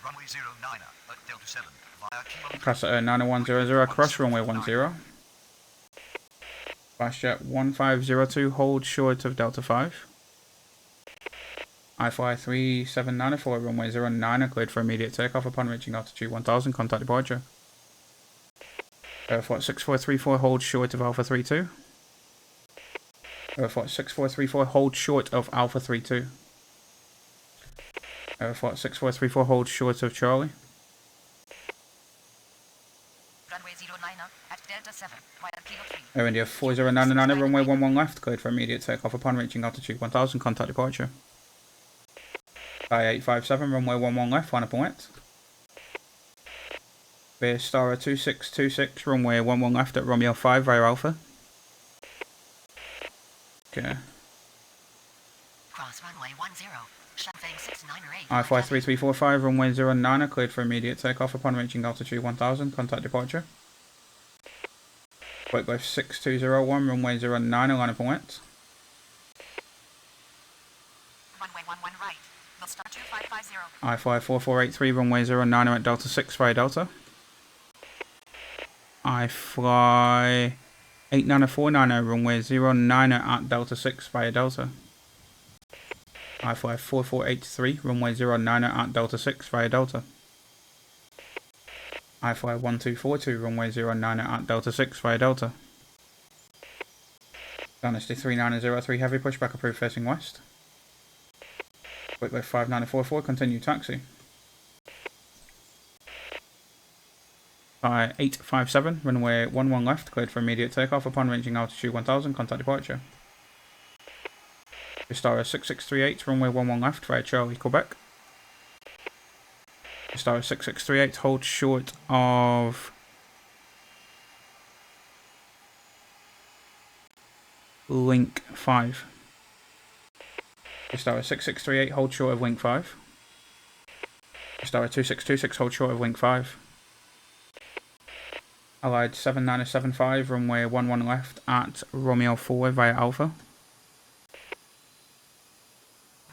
09 at Delta 7 via Kilo. Cross at 90100, cross runway 10. Flash jet 1502, hold short of Delta 5. I-Fly 3794, runway 09, cleared for immediate takeoff upon reaching altitude 1000, contact departure. Airflight 6434, hold short of Alpha 32. Airflight 6434, hold short of Alpha 32. Airflight 6434, hold short of Charlie. Runway 09 at Delta 7 via Kilo 3. Air India 4099, runway 11 left, cleared for immediate takeoff upon reaching altitude 1000, contact departure. I-857, runway 11 left, line up and wait. Base Star 2626, runway 11 left at Romeo 5 via Alpha. Okay. Cross runway 10. Shanfeng 6908. I-Fly 3345, runway 09, cleared for immediate takeoff upon reaching altitude 1000, contact departure. Quick lift 6201, runway 09, line up and wait. Runway 11 right. Will start 2550. I-Fly 4483, runway 09 at Delta 6 via Delta. I-Fly 8949, runway 09 at Delta 6 via Delta. I-Fly 4483, runway 09 at Delta 6 via Delta. I-Fly 1242, runway 09 at Delta 6 via Delta. Dynasty 3903, heavy pushback approved facing west. Quick lift 5944, continue taxi. I-857, runway 11 left, cleared for immediate takeoff upon reaching altitude 1000, contact departure. Star 6638, runway 11 left via Charlie, Quebec. Star 6638, hold short of link 5. Star 6638, hold short of link 5. Star 2626, hold short of link 5. Allied 7975, runway 11 left at Romeo 4 via Alpha.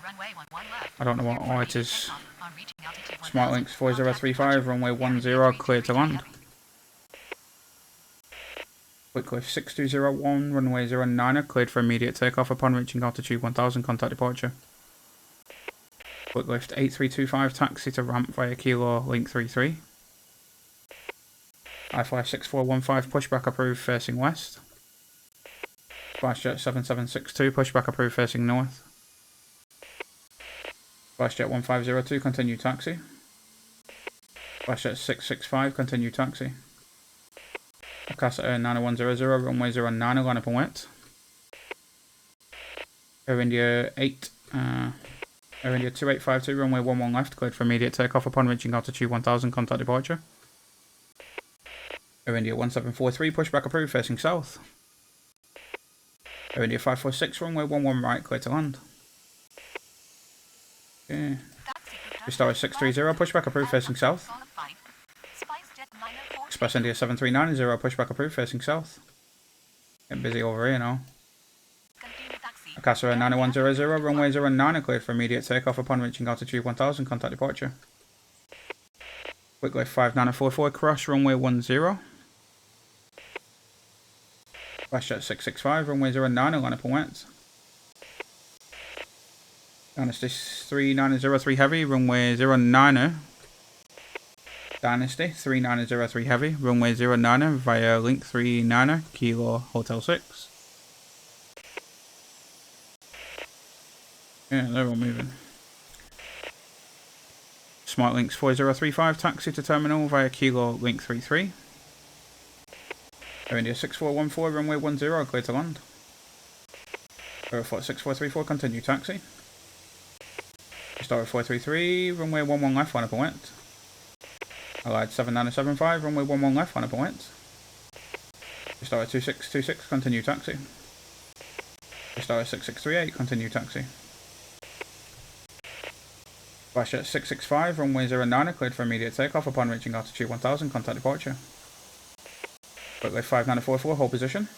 Runway 11 left. I don't know what oh, it is. Takeoff on reaching altitude 1000. Smart Links 4035, runway 10, clear to land. Quick lift 6201, runway 09, cleared for immediate takeoff upon reaching altitude 1000, contact departure. Quick lift 8325, taxi to ramp via Kilo Link 33. I-Fly 6415, pushback approved facing west. SpiceJet 7762, pushback approved facing north. SpiceJet 1502, continue taxi. SpiceJet 665, continue taxi. Casa Air 9100, runway 09, line up and wet. Air India 8, Air India 2852, runway 11 left, cleared for immediate takeoff upon reaching altitude 1000, contact departure. Air India 1743, pushback approved, facing south. Air India 546, runway 11 right, clear to land. Okay. Restart 630, pushback approved, facing south. Express India 7390, pushback approved, facing south. Getting busy over here now. Casa Air 9100, runway 09, cleared for immediate takeoff upon reaching altitude 1000, contact departure. Quickly 5944, cross runway 10. SpiceJet 665, runway 09, line up and wet. Dynasty 3903 heavy, runway 09. Dynasty 3903 heavy, runway 09 via link 39 Kilo Hotel 6. Yeah, they're all moving. Smart Links 4035, taxi to terminal via Kilo link 33. Air India 6414, runway 10, clear to land. Aeroflot 6434, continue taxi. Restart 433, runway 11 left, line up and wet. Allied 7975, runway 11 left, line up and wet. Restart 2626, continue taxi. Restart 6638, continue taxi. SpiceJet 665, runway 09, cleared for immediate takeoff upon reaching altitude 1000, contact departure. Quickly 5944, hold position.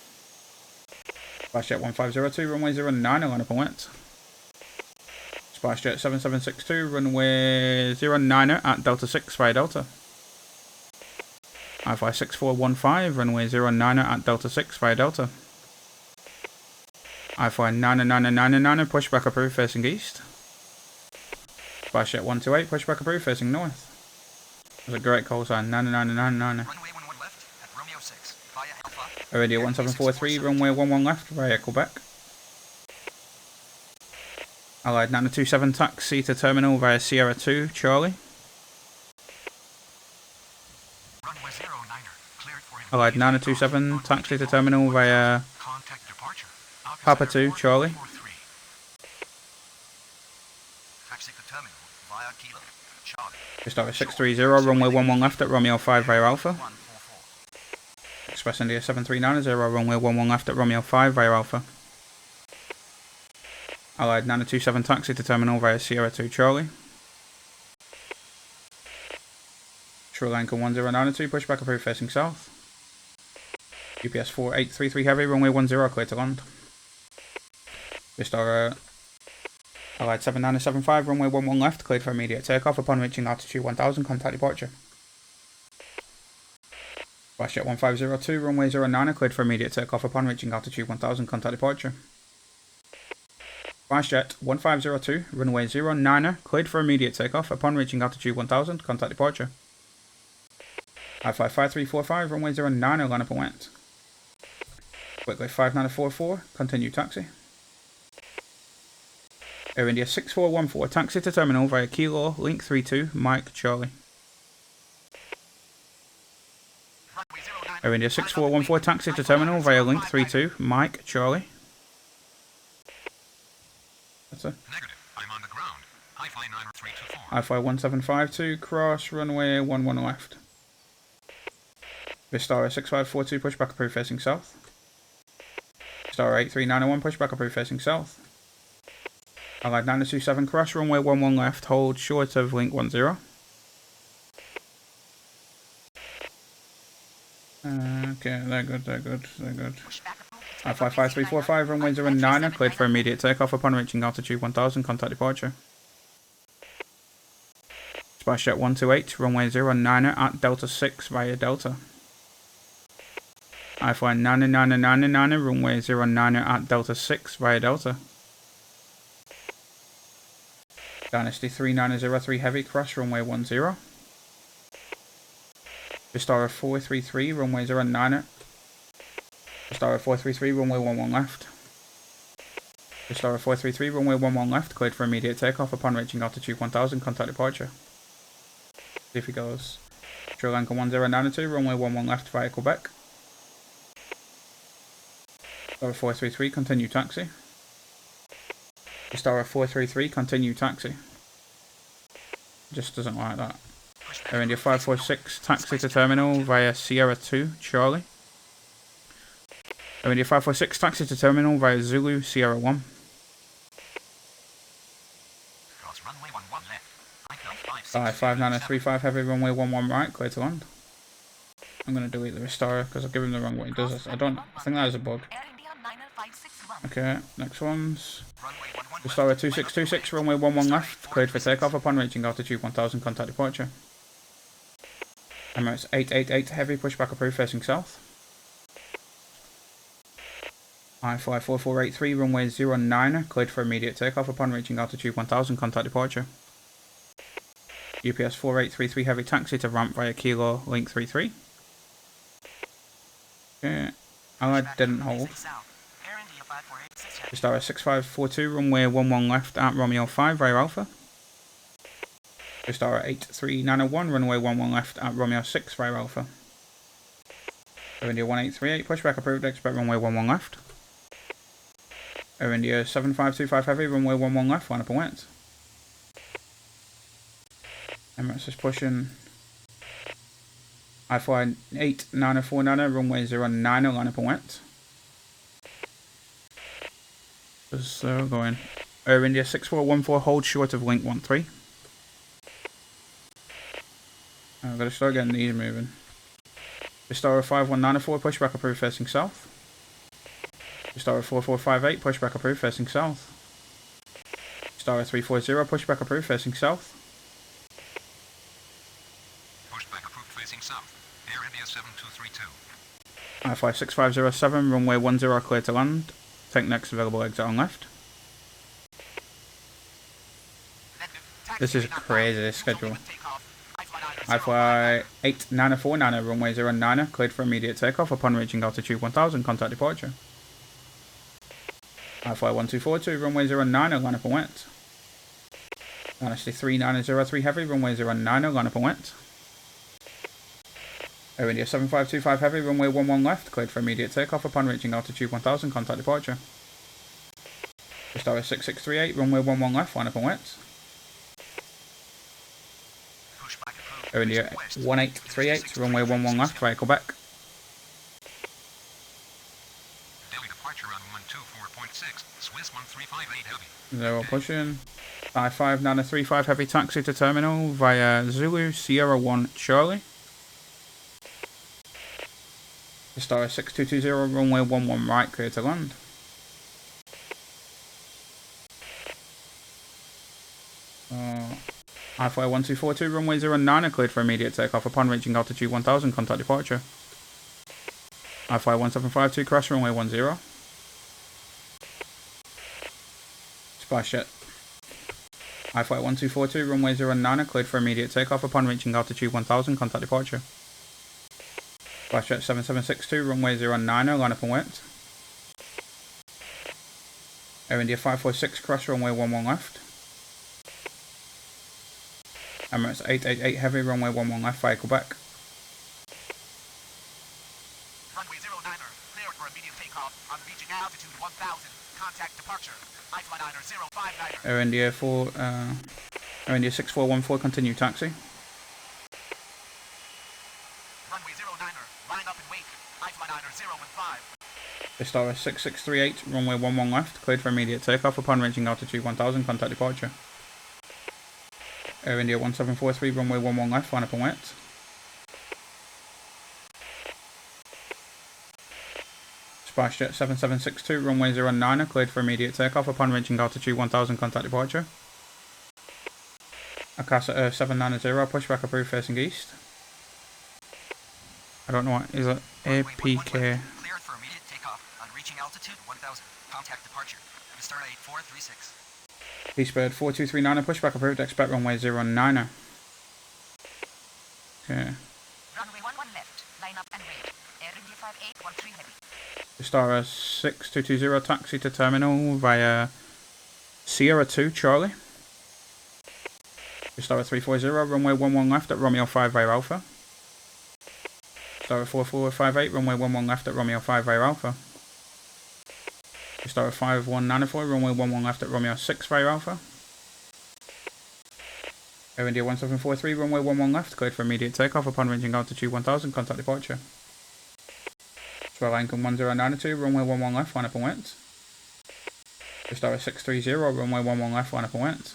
SpiceJet 1502, runway 09, line up and wet. SpiceJet 7762, runway 09 at Delta 6 via Delta. I-Fly 6415, runway 09 at Delta 6 via Delta. I-Fly 9999, pushback approved facing east. SpiceJet 128, pushback approved facing north. That's a great call sign, 9999. Runway 11 left at Romeo 6 via Alpha. Air India 1743, runway 11 left via Quebec. Allied 927, taxi to terminal via Sierra 2, Charlie. Runway 09er, cleared for Allied 927, taxi to terminal via contact departure. Papa 2, Charlie. Taxi to terminal via Kilo, Charlie. Restart 630, runway 11 left at Romeo 5 via Alpha. 144. Express India 7390, runway 11 left at Romeo 5 via Alpha. Allied 927, taxi to terminal via Sierra 2, Charlie. Sri Lanka 1092, pushback approved facing south. UPS 4833 heavy, runway 10, clear to land. Restart Allied 7975, runway 11 left, cleared for immediate takeoff upon reaching altitude 1000, contact departure. SpiceJet 1502, runway 09, cleared for immediate takeoff upon reaching altitude 1000, contact departure. SpiceJet 1502, runway 09, cleared for immediate takeoff upon reaching altitude 1000, contact departure. I-Fly 5345, runway 09, line up and wet. Quickly 5944, continue taxi. Air India 6414, taxi to terminal via Kilo, link 32, Mike, Charlie. Air India 6414, taxi to terminal via link 32, Mike, Charlie. That's it. Negative. I'm on the ground. I-Fly 9324. I-Fly 1752, cross runway 11 left. Vistara 6542, pushback approved facing south. Vistara 8391, pushback approved facing south. Allied 927, cross runway 11 left, hold short of link 10. Okay, they're good. I-Fly 5345, runway 09, cleared for immediate takeoff upon reaching altitude 1000, contact departure. SpiceJet 128, runway 09 at Delta 6 via Delta. I-Fly 9999, runway 09 at Delta 6 via Delta. Dynasty 3903 heavy, cross runway 10. Vistara 433, runway 09er. Vistara 433, runway 11 left. Vistara 433, runway 11 left, cleared for immediate takeoff upon reaching altitude 1000, contact departure. See if he goes. Sri Lanka 1092, runway 11 left via Quebec. Vistara 433, continue taxi. Vistara 433, continue taxi. Just doesn't like that. Air India 546, taxi to terminal via Sierra 2, Charlie. Air India 546, taxi to terminal via Zulu, Sierra 1. Cross runway 11 left. 5935 heavy, runway 11 right, clear to land. I'm going to delete the Vistara because I've given him the wrong way. It does this. I think that is a bug. Air India 90561. Okay, next one's Runway 11 left. Vistara 2626, runway 11 left, cleared for takeoff upon reaching altitude 1000, contact departure. Emirates 888 heavy, pushback approved facing south. I-Fly 4483, runway 09er, cleared for immediate takeoff upon reaching altitude 1000, contact departure. UPS 4833 heavy, taxi to ramp via Kilo Link 33. Okay, Allied didn't hold. Air India 5486 heavy. Vistara 6542, runway 11 left at Romeo 5 via Alpha. Vistara 83901, runway 11 left at Romeo 6 via Alpha. Air India 1838, pushback approved, expect runway 11 left. Air India 7525 heavy, runway 11 left, line up and wet. Emirates is pushing. I-Fly 8949, runway 09er, line up and wet. Just going. Air India 6414, hold short of link 13. I've got to start getting these moving. Vistara 5194, pushback approved facing south. Vistara 4458, pushback approved facing south. Vistara 340, pushback approved facing south. Pushback approved facing south. Air India 7232. I-Fly 6507, runway 10 clear to land. Take next available exit on left. This is crazy, this schedule. I-Fly 8949, runway 09er, cleared for immediate takeoff upon reaching altitude 1000, contact departure. I-Fly 1242, runway 09er, line up and wet. Dynasty 3903 heavy, runway 09er, line up and wet. Air India 7525 heavy, runway 11 left, cleared for immediate takeoff upon reaching altitude 1000, contact departure. Vistara 6638, runway 11 left, line up and wet. Pushback approved. Air India 1838, runway 11 left via Quebec. Delhi departure on 124.6. Swiss 1358 heavy. 0 pushing. I-5935 heavy, taxi to terminal via Zulu, Sierra 1, Charlie. Vistara 6220, runway 11 right, clear to land. I-Fly 1242, runway 09er, cleared for immediate takeoff upon reaching altitude 1000, contact departure. I-Fly 1752, crash runway 10. Splash jet. I-Fly 1242, runway 09er, cleared for immediate takeoff upon reaching altitude 1000, contact departure. Splash jet 7762, runway 09er, line up and wet. Air India 546, crash runway 11 left. Emirates 888 heavy, runway 11 left via Quebec. Runway 09er, cleared for immediate takeoff on reaching altitude 1000. Contact departure. I-Fly 9059er. Air India 6414, continue taxi. Runway 09er, line up and wait. I-Fly 9015. Vistara 6638, runway 11 left, cleared for immediate takeoff upon reaching altitude 1000, contact departure. Air India 1743, runway 11 left, line up and wet. SpiceJet 7762, runway 09er, cleared for immediate takeoff upon reaching altitude 1000, contact departure. Akasa 790, pushback approved facing east. I don't know what, is it APK? Cleared for immediate takeoff on reaching altitude 1000. Contact departure. Vistara 8436. Eastbird 4239, pushback approved, expect runway 09er. Okay. Runway 11 5813 heavy. Star 6220 taxi to terminal via Sierra 2 Charlie. Star 340 runway 11 left at Romeo 5 via Alpha. Star 4458 runway 11 left at Romeo 5 via Alpha. Star 5194 runway 11 left at Romeo 6 via Alpha. Air India 1743 runway 11 left, cleared for immediate takeoff upon reaching altitude 1000, contact departure. Swell Lincoln 1092 runway 11 left, line up and wet. Star 630 runway 11 left, line up and wet.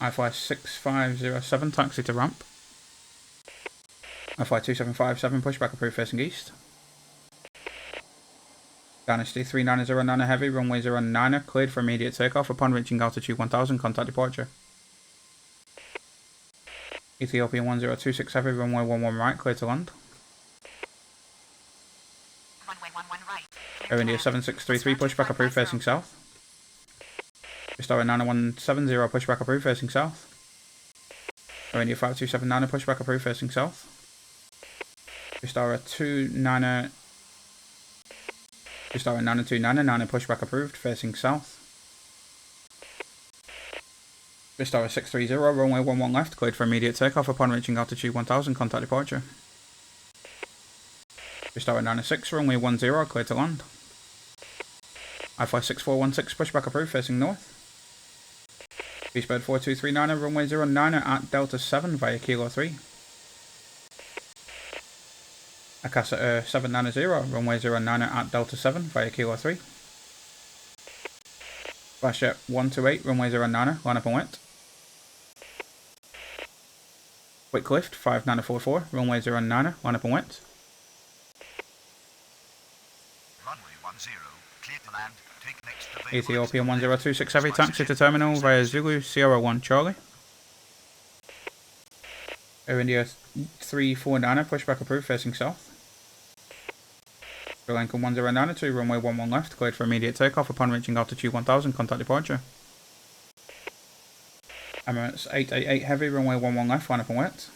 iFly 6507 taxi to ramp. iFly 2757 pushback approved facing east. Dynasty 3909 heavy runway 09 cleared for immediate takeoff upon reaching altitude 1000, contact departure. Ethiopian 1026 heavy runway 11 right cleared to land. Runway 11 right. Air India 7633 pushback approved facing south. Star 9170 pushback approved facing south. Air India 5279 pushback approved facing south. Star 29 Star 9299 pushback approved facing south. Star 630 runway 11 left cleared for immediate takeoff upon reaching altitude 1000, contact departure. Star 96 runway 10 cleared to land. iFly 6416 pushback approved facing north. Beastbird 4239 runway 09 at Delta 7 via Kilo 3. Akasa 790 runway 09 at Delta 7 via Kilo 3. Flashjet 128 runway 09 line up and wet. Whitcliff 5944 runway 09 line up and wet. Runway 10, clear to land. Take next available. Ethiopian 1026 heavy taxi to terminal via Zulu Sierra 1 Charlie. Air India 349 pushback approved facing south. Lincoln 1092 runway 11 left cleared for immediate takeoff upon reaching altitude 1000, contact departure. Emirates 888 heavy runway 11 left line up and wet.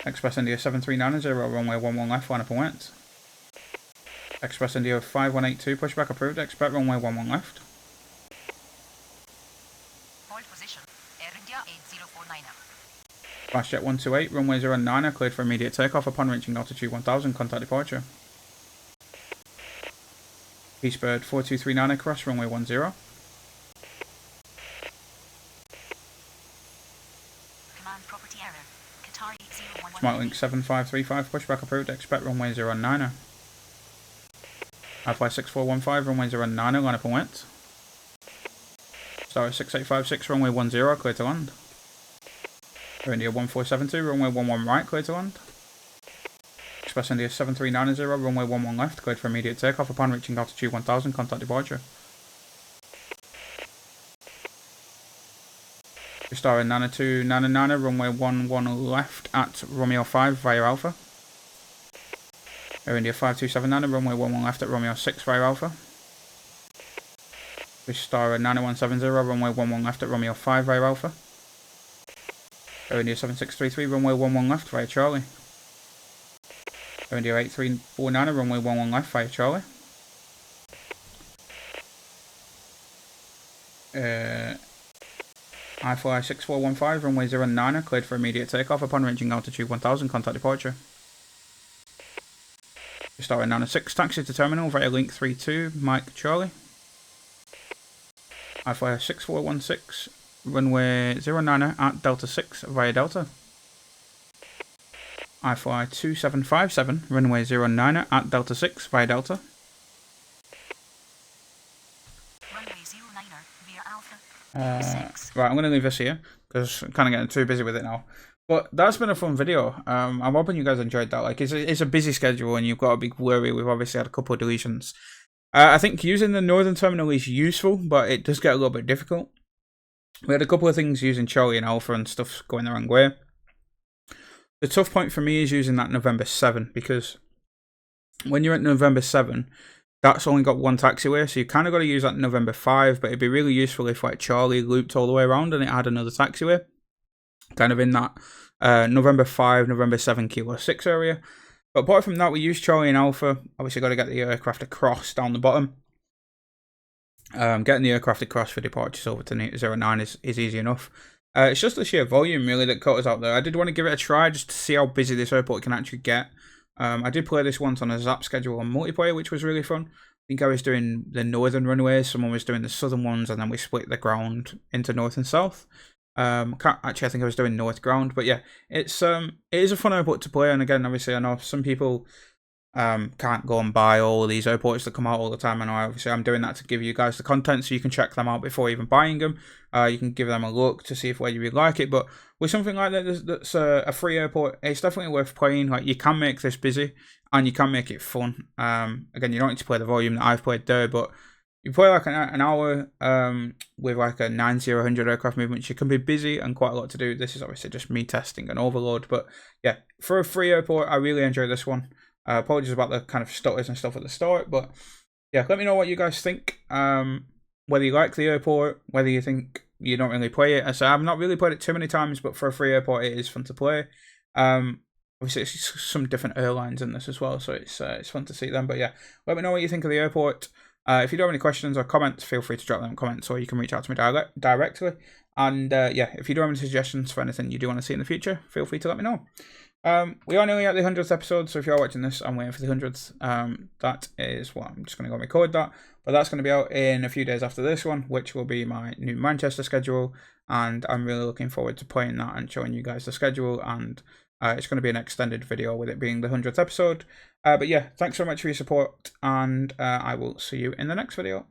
Express India 7390 runway 11 left line up and wet. Express India 5182 pushback approved, expect runway 11 left. Hold position. Air India 8049. Flashjet 128 runway 09 cleared for immediate takeoff upon reaching altitude 1000, contact departure. Beastbird 4239 cross runway 10. Command property error. Qatar 8011. Smartlink 7535 pushback approved, expect runway 09. iFly 6415 runway 09 line up and wet. Star 6856 runway 10 clear to land. Air India 1472 runway 11 right clear to land. Express India 7390 runway 11 left cleared for immediate takeoff upon reaching altitude 1000, contact departure. Star 9299 runway 11 left at Romeo 5 via Alpha. Air India 5279 runway 11 left at Romeo 6 via Alpha. Star 9170 runway 11 left at Romeo 5 via Alpha. Air India 7633 runway 11 left via Charlie. Air India 8349 runway 11 left via Charlie. iFly 6415 runway 09 cleared for immediate takeoff upon reaching altitude 1000, contact departure. Star 96 taxi to terminal via link 32 Mike Charlie. iFly 6416 runway 09 at Delta 6 via Delta. iFly 2757 runway 09 at Delta 6 via Delta. Runway 09er via Alpha. Right, I'm going to leave this here because I'm kind of getting too busy with it now. But that's been a fun video. I'm hoping you guys enjoyed that. Like, it's a busy schedule and you've got to be wary. We've obviously had a couple of deletions. I think using the northern terminal is useful, but it does get a little bit difficult. We had a couple of things using Charlie and Alpha and stuff going the wrong way. The tough point for me is using that November 7, because when you're at November 7, that's only got one taxiway, so you kind of got to use that November 5, but it'd be really useful if like Charlie looped all the way around and it had another taxiway, kind of in that November 5, November 7, Kilo 6 area. But apart from that, we use Charlie and Alpha. Obviously, got to get the aircraft across down the bottom. Getting the aircraft across for departures over to 09 is easy enough. It's just the sheer volume, really, that caught us out there. I did want to give it a try just to see how busy this airport can actually get. I did play this once on a Zap schedule on multiplayer, which was really fun. I think I was doing the northern runways, someone was doing the southern ones, and then we split the ground into north and south. Actually, I think I was doing north ground, but yeah, it is a fun airport to play. And again, obviously, I know some people can't go and buy all these airports that come out all the time. And obviously I'm doing that to give you guys the content so you can check them out before even buying them. You can give them a look to see if whether you really like it. But with something like that that's a free airport, it's definitely worth playing. Like, you can make this busy and you can make it fun. Again, you don't need to play the volume that I've played there, but you play like an hour with like a 90-100 aircraft movements, you can be busy and quite a lot to do. This is obviously just me testing an overload, but yeah, for a free airport, I really enjoy this one. Apologies about the kind of stutters and stuff at the start, but yeah, let me know what you guys think. Whether you like the airport, whether you think you don't really play it. So I've not really played it too many times, but for a free airport, it is fun to play. Obviously, it's some different airlines in this as well, so it's fun to see them. But yeah, let me know what you think of the airport. If you do have any questions or comments, feel free to drop them in comments, or you can reach out to me directly. And yeah, if you do have any suggestions for anything you do want to see in the future, feel free to let me know. We are nearly at the 100th episode, so if you're watching this, I'm waiting for the 100th. That is what I'm just going to go record that. But that's going to be out in a few days after this one, which will be my new Manchester schedule. And I'm really looking forward to playing that and showing you guys the schedule. And it's going to be an extended video with it being the 100th episode. But yeah, thanks so much for your support, and I will see you in the next video.